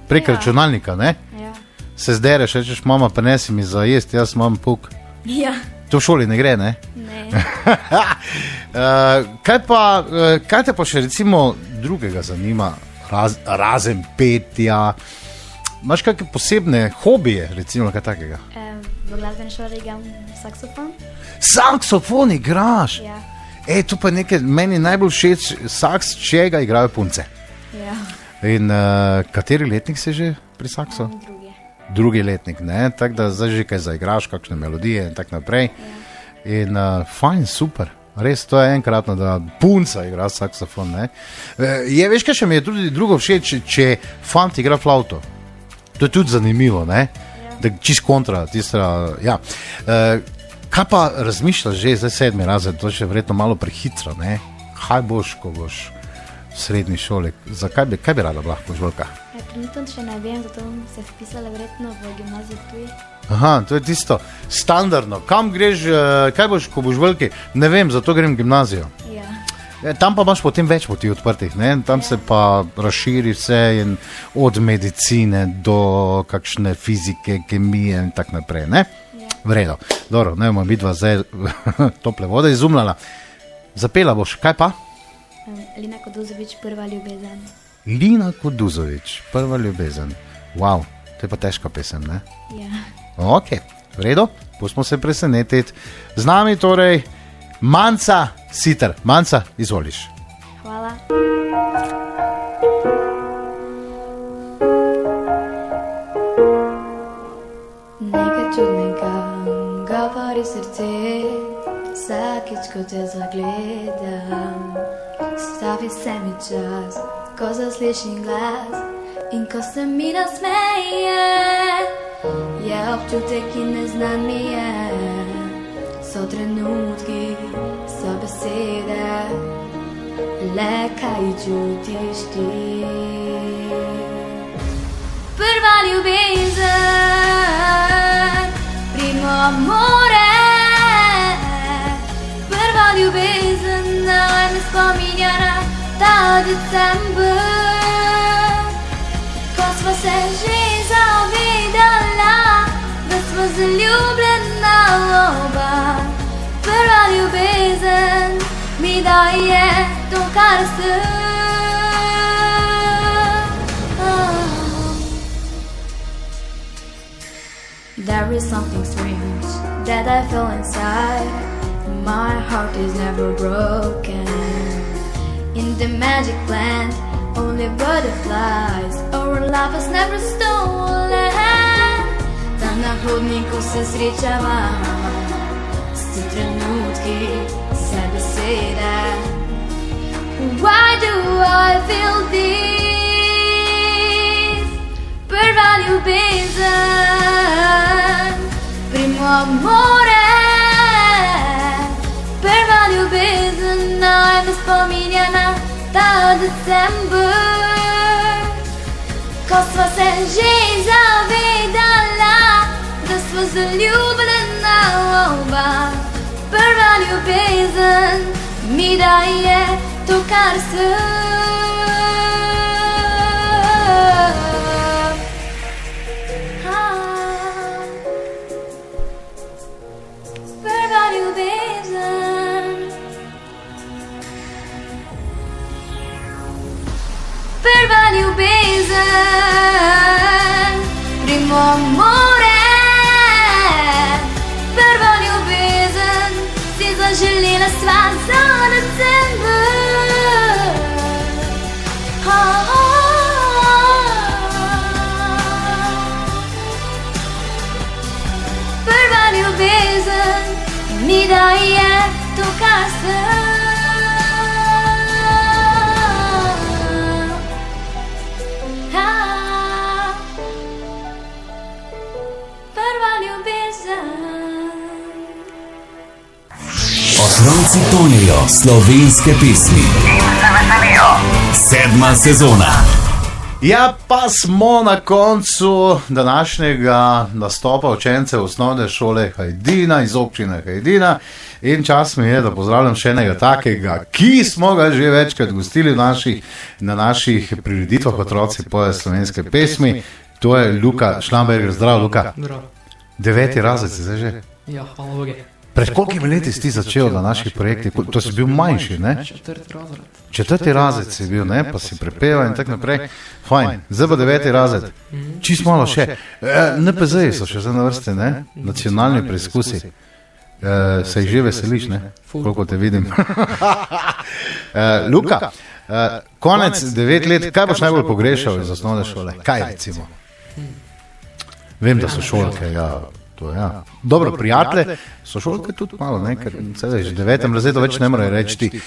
Prek računalnika, ne? Ja. Se zdereš, rečeš, mama, prinesi mi za jesti, jaz imam puk. Ja. To v šoli ne gre, ne? Ne. Kaj te pa še recimo drugega zanima, razen petja? Imaš kakšne posebne hobije, recimo kaj takega? V glasbeni šoli igram saksofon. Saksofon igraš? Ja. To pa je nekaj, meni najbolj všeč saks, če ga igrajo punce. Ja. In kateri letnik si že pri saksu? Drugi letnik, ne? Tako da zdaj že kaj zaigraš, kakšne melodije in tak naprej. Ja. In fajn, super. Res, to je enkratno, da punca igra saksofon, ne? Veš, kaj še mi je tudi drugo všeč, če fant igra flauto. To je tudi zanimivo, ne? Ja. Da čist kontra, tista, ja. Kaj pa razmišljaš že, zdaj 7. razred, to je še verjetno malo prehitro, ne? Kaj boš, ko boš v srednji šoli? Kaj bi rada bila, ko boš velika? Trenutno še ne vem, zato bom se vpisala verjetno v gimnazijo tuji. Aha, to je tisto standardno. Kam greš, kaj boš, ko boš veliki? Ne vem, zato grem v gimnazijo. Ja. Tam pa imaš potem več poti odprtih, ne? Tam se pa razširi vse in od medicine do kakšne fizike, kemije in tak naprej, ne? Ja. V redu. Dobro, ne bomo vidva zdaj tople vode izumljala. Zapela boš, kaj pa? Lina Koduzovič, Prva ljubezen. Lina Koduzovič, Prva ljubezen. Wow, to je pa težka pesem, ne? Ja. Ok, v redu, pustimo se presenetiti. Z nami torej Manca Siter. Manca, izvoliš. Hvala. Nekaj čudnega govori srce, vsakič, ko te zagledam. Stavi se mi čas, ko zaslišim glas in ko se mi nasmeje. Je občutek, ki neznan mi je, so trenutki, so besede, le kaj čutiš ti. Prva ljubezen, primo amore. Prva ljubezen naj me spominja na ta december, ko smo se že zavedala, da smo zaljubljena oba. Prva ljubezen mi daje to, kar sem. There is something strange that I feel inside. My heart is never broken. In the magic land, only butterflies. Our love is never stolen. Tam na hodniku se srečava, sto trenutki, se besede. Why do I feel this? Prva ljubezen, primo amore. Prva ljubezen naj me spominja na ta december, ko smo se že zavedala, da smo zaljubljena oba. Prva ljubezen mi daje to, kar sem. Prva ljubezen, prva ljubezen, primo amore. Prva ljubezen, si zaželela sva za december. Prva ljubezen mi daje to, kar sem. Prva ljubezen. Otroci pojejo slovenske pesmi. Sedma sezona. Ja, pa smo na koncu današnjega nastopa učencev osnovne šole Hajdina iz občine Hajdina. In čas mi je, da pozdravljam še enega takega, ki smo ga že večkrat gostili na naših prireditvah Otroci pojejo slovenske pesmi. To je Luka Šlamberger. Zdravo, Luka. Zdravo. 9. razred si zdaj že? Ja, hvala Bogu. Pred kolikimi leti si ti začel na naših projektih? To si bil manjši, ne? 4. razred. 4. razred si bil, ne? Pa si prepeval in tako naprej. Fajn, zdaj pa 9. razred. Čist malo še. NPZ-ji so še zdaj na vrste, ne? Nacionalni preizkusi. Se jih že veseliš, ne? Koliko te vidim. Luka, konec 9 let, kaj boš najbolj pogrešal iz osnovne šole? Kaj recimo? Vem, da so šolke, ja. To, ja. Dobro, prijatelje, so šolke tudi malo, ne, ker se veš, 9. razredu več ne morajo reči ti,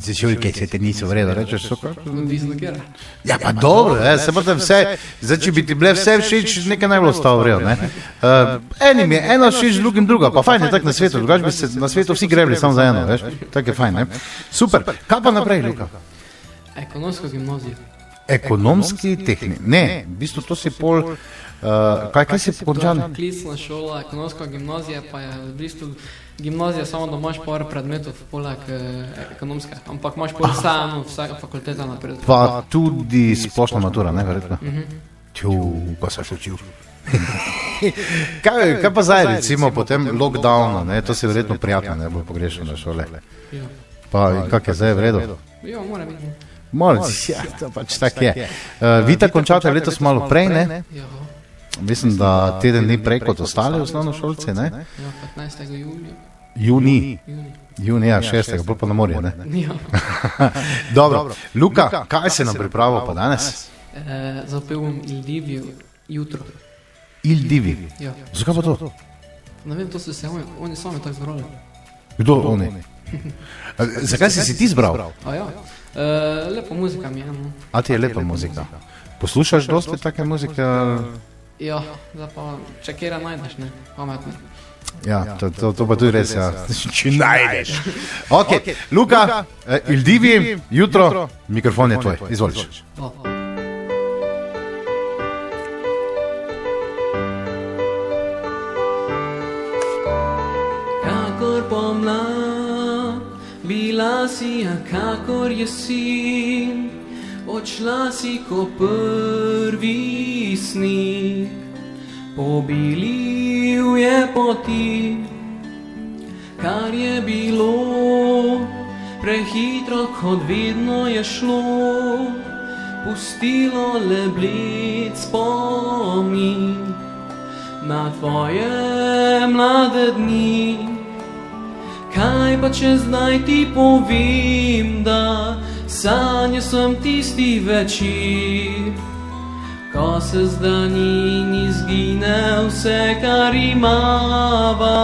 za šolke se te niso vredo, rečeš, so kako? Dislokira. Ja, pa dobro, se pa tam vse, zdaj, če bi ti bile vse všeč, nekaj najbolj ostalo vredo, ne. Enim je eno všeč, drugim druga, pa fajn je tak na svetu, drugač bi se na svetu vsi grebli samo za eno, veš, tak je fajn, ne. Super, kaj pa naprej, Luka? Ekonomsko gimnazijo. Ekonomski tehnik, ne, v bistvu to si pol... Kaj si končal? Klicna šola, ekonomska gimnazija, pa je v bistvu gimnazija samo, da imaš par predmetov, poleg ekonomske, ampak imaš pol vseeno, vsa fakulteta napred. Pa tudi splošna matura, ne, verjetno? Pa se še učil. Kaj pa zdaj, recimo, po tem lockdownu, ne, to si verjetno prijatno, ne, bolj pogrešal na šole. Ja. Pa kak je zdaj v redu? Ja, mora biti. Ja, to pač tak je. Vita končate letos malo prej, ne? Ja, Mislim, da teden dni prej kot ostali osnovnošolci, ne? ja 15. julija. Junija, 6. bolj pa na morje, ne? Ja. Dobro. Luka, kaj se nam pripravil pa danes? Zapel bom Il Divio jutro. Il Divi. Ja. Zakaj pa to? Ne vem, to so se oni sami tako zbrali. Kdo oni? Zakaj si ti zbral? A ja, lepa muzika mi je. No. A ti je lepa muzika? Poslušaš dosti take muzike? Ja, zdaj pa, če kjera najdeš, ne, pametno. Ja, to pa tudi res, ja. Če najdeš. Ok, Luka, Il Divi, jutro, mikrofon je tvoj, izvoliš. Kakor pomlad, bila si, a kakor jesen, odšla si ko prvi snik, pobilil je poti, kar je bilo, prehitro kot vedno je šlo, pustilo le bled spomin na tvoje mlade dni. Kaj pa če zdaj ti povem, da sanjal sem tisti večer, ko se z danin izgine vse, kar imava.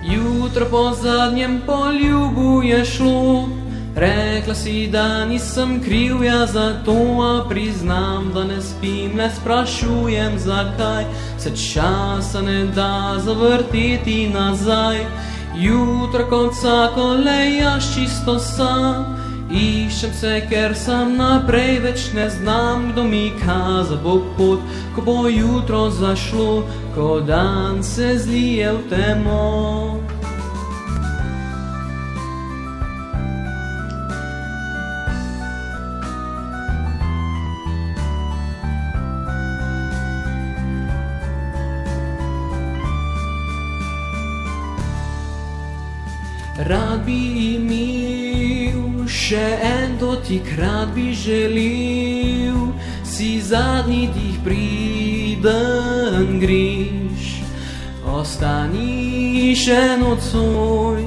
Jutro po zadnjem poljubu je šlo, rekla si, da nisem kriv, ja zato, a priznam, da ne spim, ne sprašujem, zakaj se časa ne da zavrteti nazaj. Jutro kot vsako lejaš čisto sam, iščem se, ker sam naprej več ne znam, kdo mi kaza bo pot, ko bo jutro zašlo, ko dan se zlije v temo. Rad bi imel še en dotik, rad bi želel si zadnji dih, priden greš. Ostani še nocoj,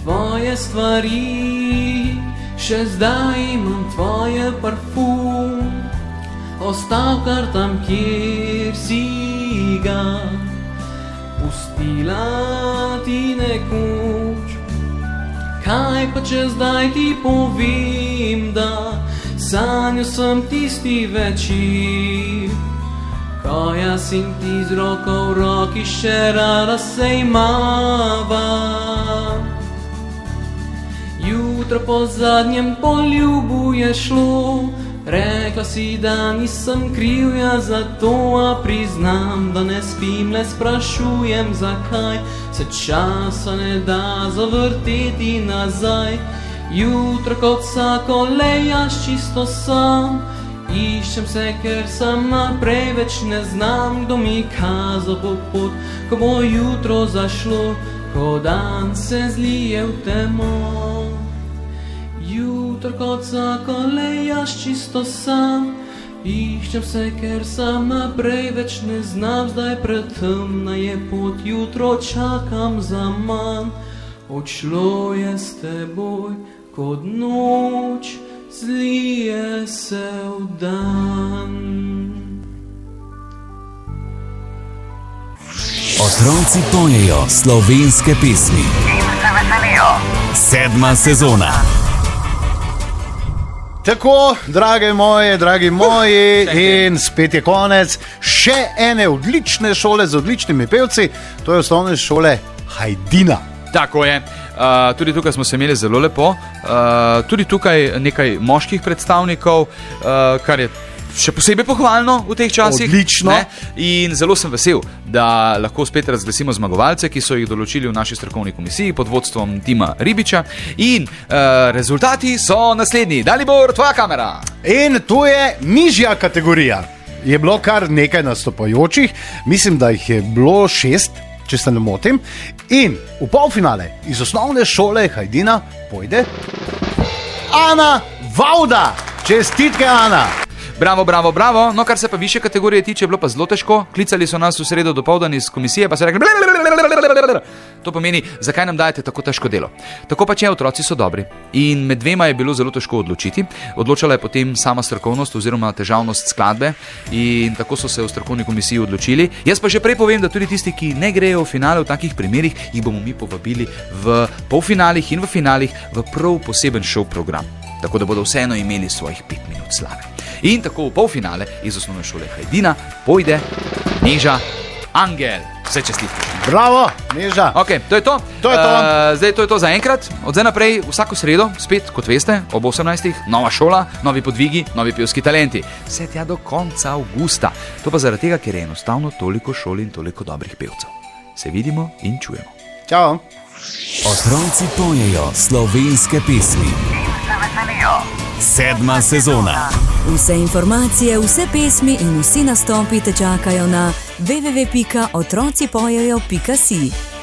tvoje stvari, še zdaj imam tvoje parfum, ostal kar tam, kjer si ga pustila ti nekoč. Kaj pa če zdaj ti povem, da sanjal sem tisti večer, ko jaz in ti z roko v roki še rada se imava. Jutro po zadnjem poljubu je šlo, rekla si, da nisem kriv, ja zato, a priznam, da ne spim, ne sprašujem, zakaj se časa ne da zavrteti nazaj. Jutro kot vsako lejaš čisto sam, iščem se, ker sam naprej več ne znam, kdo mi kaza bo pot, ko bo jutro zašlo, ko dan se zlije v temo. Jutro kot vsako lejaš čisto sam, iščem se, ker sam naprej več ne znam, zdaj pretemna je pot, jutro čakam za manj. Odšlo je s teboj kot noč, zlije se v dan. Otroci pojejo slovenske pesmi in se veselijo. 7. sezona. Tako, dragi moji, in spet je konec še ene odlične šole z odličnimi pevci, to je osnovne šole Hajdina. Tako je. Tudi tukaj smo se imeli zelo lepo. Tudi tukaj nekaj moških predstavnikov, kar je še posebej pohvalno v teh časih. Odlično. Ne? In zelo sem vesel, da lahko spet razglasimo zmagovalce, ki so jih določili v naši strokovni komisiji pod vodstvom Tima Ribiča. In rezultati so naslednji. Dalibor, tvoja kamera. In tu je nižja kategorija. Je bilo kar nekaj nastopajočih, mislim, da jih je bilo 6, če se ne motim. In v polfinale iz osnovne šole Hajdina pojde Ana Vauda. Čestitke, Ana. Bravo, bravo, bravo. No, kar se pa više kategorije tiče, je bilo pa zelo težko. Klicali so nas v sredo dopoldan iz komisije, pa so rekli: To pomeni, zakaj nam dajete tako težko delo. Tako pač je, otroci so dobri. In med dvema je bilo zelo težko odločiti. Odločala je potem sama strokovnost oziroma težavnost skladbe in tako so se v strokovni komisiji odločili. Jaz pa že prej povem, da tudi tisti, ki ne grejo v finale v takih primerih, jih bomo mi povabili v polfinalih in v finalih v prav poseben show program. Tako da bodo vseeno imeli svojih 5 minut slave. In tako v polfinale iz osnovne šole Hajdina pojde Neža Angel. Vse čestitke. Bravo, Neža. Ok, to je to. To je to. Zdaj to je to za enkrat. Od zdaj naprej vsako sredo, spet, kot veste, ob 18. nova šola, novi podvigi, novi pevski talenti. Vse tja do konca avgusta. To pa zaradi tega, ker je enostavno toliko šol in toliko dobrih pevcev. Se vidimo in čujemo. Čau. Otroci pojejo slovenske pesmi. Sedma sezona. Vse informacije, vse pesmi in vsi nastopi te čakajo na www.otrocipojejo.si.